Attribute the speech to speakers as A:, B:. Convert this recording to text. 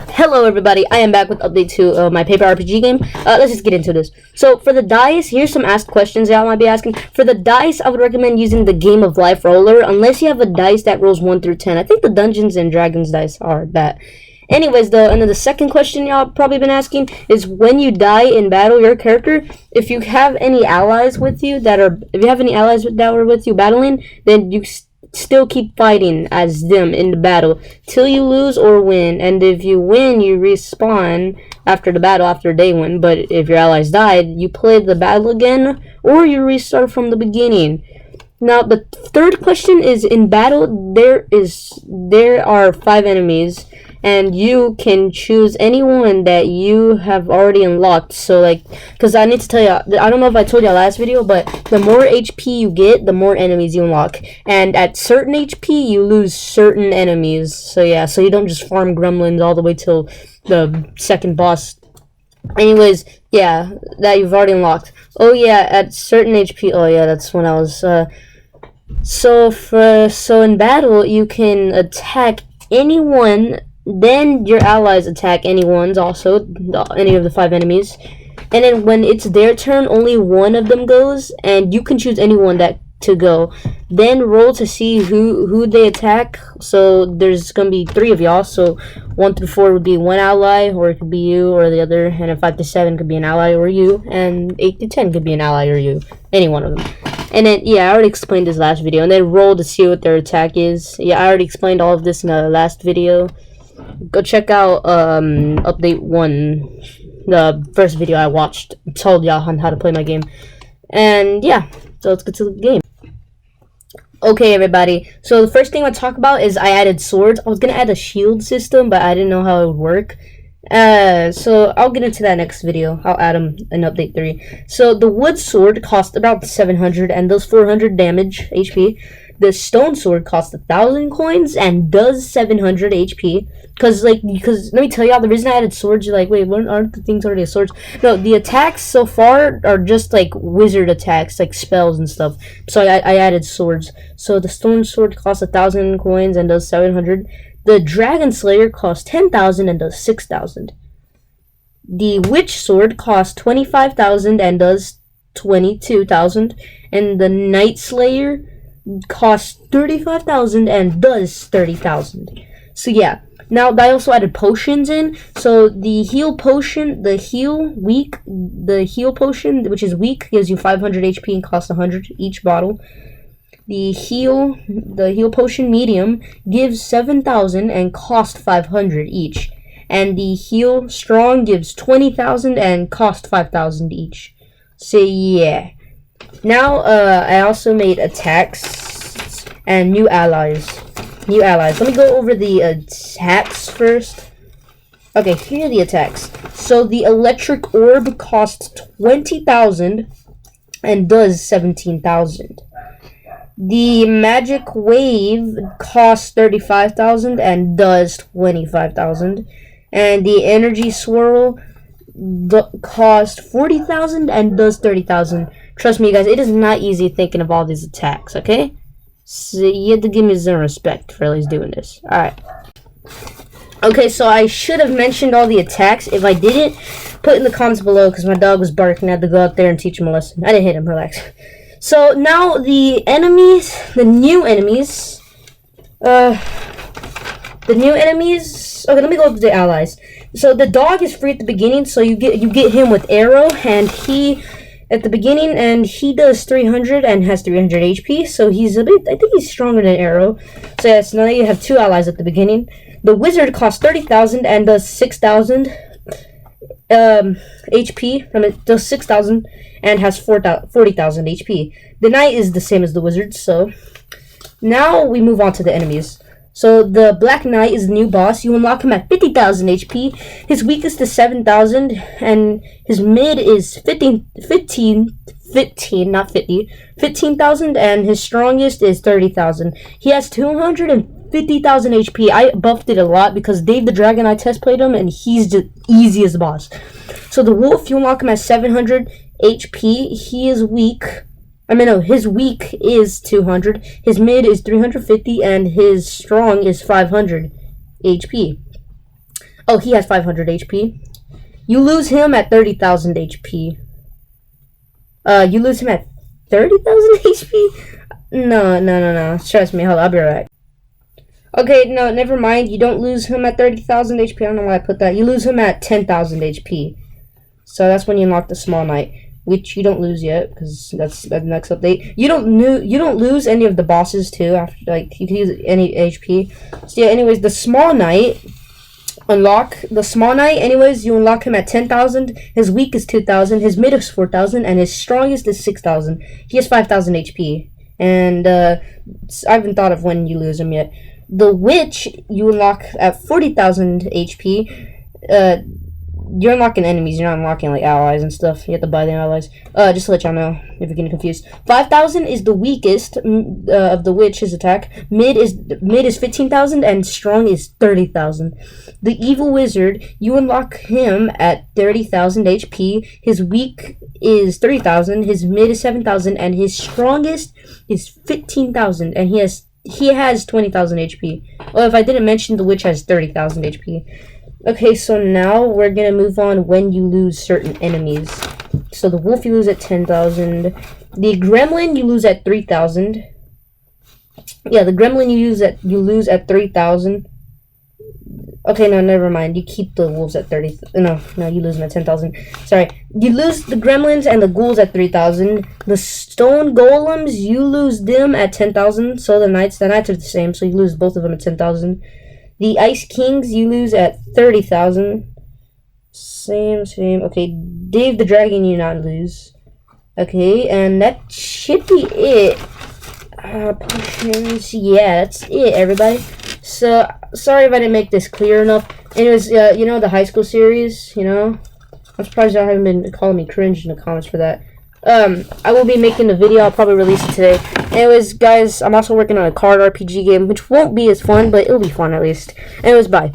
A: Hello everybody, I am back with update to my paper RPG game. Let's just get into this. So for the dice, here's some asked questions y'all might be asking. For the dice, I would recommend using the Game of Life roller, unless you have a dice that rolls 1 through 10. I think the Dungeons and Dragons dice are that. Anyways, and then the second question y'all probably been asking is when you die in battle, your character, if you have any allies with you that were with you battling, then you still keep fighting as them in the battle till you lose or win. And if you win, you respawn after the battle after day one. But if your allies died, you play the battle again or you restart from the beginning. Now the third question is, in battle there are 5 enemies and you can choose anyone that you have already unlocked. So because I need to tell you, I don't know if I told you last video, but the more HP you get, the more enemies you unlock, and at certain HP you lose certain enemies. So yeah, so you don't just farm gremlins all the way till the second boss. Anyways, yeah, that you've already unlocked. Oh yeah, at certain HP. Oh yeah, that's when I was so in battle you can attack anyone, then your allies attack anyone's also, any of the 5 enemies, and then when it's their turn, only one of them goes, and you can choose anyone to go. Then roll to see who they attack. So there's gonna be 3 of y'all, so 1 through 4 would be one ally, or it could be you or the other, and then 5 to 7 could be an ally or you, and 8 to 10 could be an ally or you, any one of them. And then, yeah, I already explained this last video. And then roll to see what their attack is. Yeah, I already explained all of this in the last video. Go check out update 1, the first video I watched. Told y'all on how to play my game. And yeah, so let's get to the game. Okay, everybody. So the first thing I talk about is I added swords. I was gonna add a shield system, but I didn't know how it would work. So I'll get into that next video. I'll add them in update 3. So the wood sword costs about 700 and does 400 damage HP. The stone sword costs 1,000 coins and does 700 HP. Because let me tell y'all, the reason I added swords, you're like, wait, aren't the things already swords? No, the attacks so far are just like wizard attacks, like spells and stuff. So I added swords. So the stone sword costs 1,000 coins and does 700. The Dragon Slayer costs 10,000 and does 6,000. The Witch Sword costs 25,000 and does 22,000. And the Night Slayer costs 35,000 and does 30,000. So yeah. Now I also added potions in. So the heal potion, the heal potion, which is weak, gives you 500 HP and costs 100 each bottle. The heal potion medium gives 7,000 and cost 500 each. And the heal strong gives 20,000 and cost 5,000 each. So yeah. Now I also made attacks and new allies. Let me go over the attacks first. Okay, here are the attacks. So the electric orb costs 20,000 and does 17,000. The magic wave costs 35,000 and does 25,000. And the energy swirl costs 40,000 and does 30,000. Trust me, guys, it is not easy thinking of all these attacks, okay? So you have to give me some respect for at least doing this. Alright. Okay, so I should have mentioned all the attacks. If I didn't, put in the comments below, because my dog was barking. I had to go out there and teach him a lesson. I didn't hit him, relax. So now the new enemies. Okay, let me go up to the allies. So the dog is free at the beginning, so you get him with arrow, and he does 300 and has 300 HP. So I think he's stronger than arrow. So yes, now you have 2 allies at the beginning. The wizard costs 30,000 and does 6,000 HP. It does 6,000 and has 40,000 HP. The knight is the same as the wizard. So now we move on to the enemies. So the Black Knight is the new boss. You unlock him at 50,000 HP. His weakest is 7,000, and his mid is 15,000, and his strongest is 30,000. He has 250,000 HP. I buffed it a lot because Dave the Dragon, I test played him, and he's the easiest boss. So the Wolf, you unlock him at 700 HP. He is weak. His weak is 200, his mid is 350, and his strong is 500 HP. Oh, he has 500 HP. You lose him at 30,000 HP. You lose him at 30,000 HP? No. Trust me. Hold on, I'll be right back. Okay, no, never mind. You don't lose him at 30,000 HP. I don't know why I put that. You lose him at 10,000 HP. So that's when you unlock the Small Knight, which you don't lose yet because that's the next update. You don't lose any of the bosses too. After, like, you can use any HP. So yeah. Anyways, the Small Knight. Unlock the Small Knight. Anyways, you unlock him at 10,000. His weak is 2,000. His mid is 4,000, and his strongest is 6,000. He has 5,000 HP, and I haven't thought of when you lose him yet. The Witch you unlock at 40,000 HP. You're unlocking enemies. You're not unlocking like allies and stuff. You have to buy the allies. Just to let y'all know if you're getting confused. 5,000 is the weakest of the Witch's attack. Mid is 15,000 and strong is 30,000. The Evil Wizard you unlock him at 30,000 HP. His weak is 3,000. His mid is 7,000 and his strongest is 15,000 and he has 20,000 HP. Well, if I didn't mention, the Witch has 30,000 HP. Okay, so now we're gonna move on when you lose certain enemies. So the Wolf you lose at 10,000. The Gremlin you lose at 3,000. Yeah, the Gremlin you lose at 3,000. Okay, no, never mind. You keep the wolves at 30. No, you lose them at 10,000. Sorry. You lose the gremlins and the ghouls at 3,000. The stone golems, you lose them at 10,000. So the knights are the same. So you lose both of them at 10,000. The ice kings, you lose at 30,000. Same. Okay, Dave the dragon, you not lose. Okay, and that should be it. Potions, yeah, that's it, everybody. So, sorry if I didn't make this clear enough. Anyways, you know, the high school series, you know? I'm surprised y'all haven't been calling me cringe in the comments for that. I will be making the video. I'll probably release it today. Anyways, guys, I'm also working on a card RPG game, which won't be as fun, but it'll be fun at least. Anyways, bye.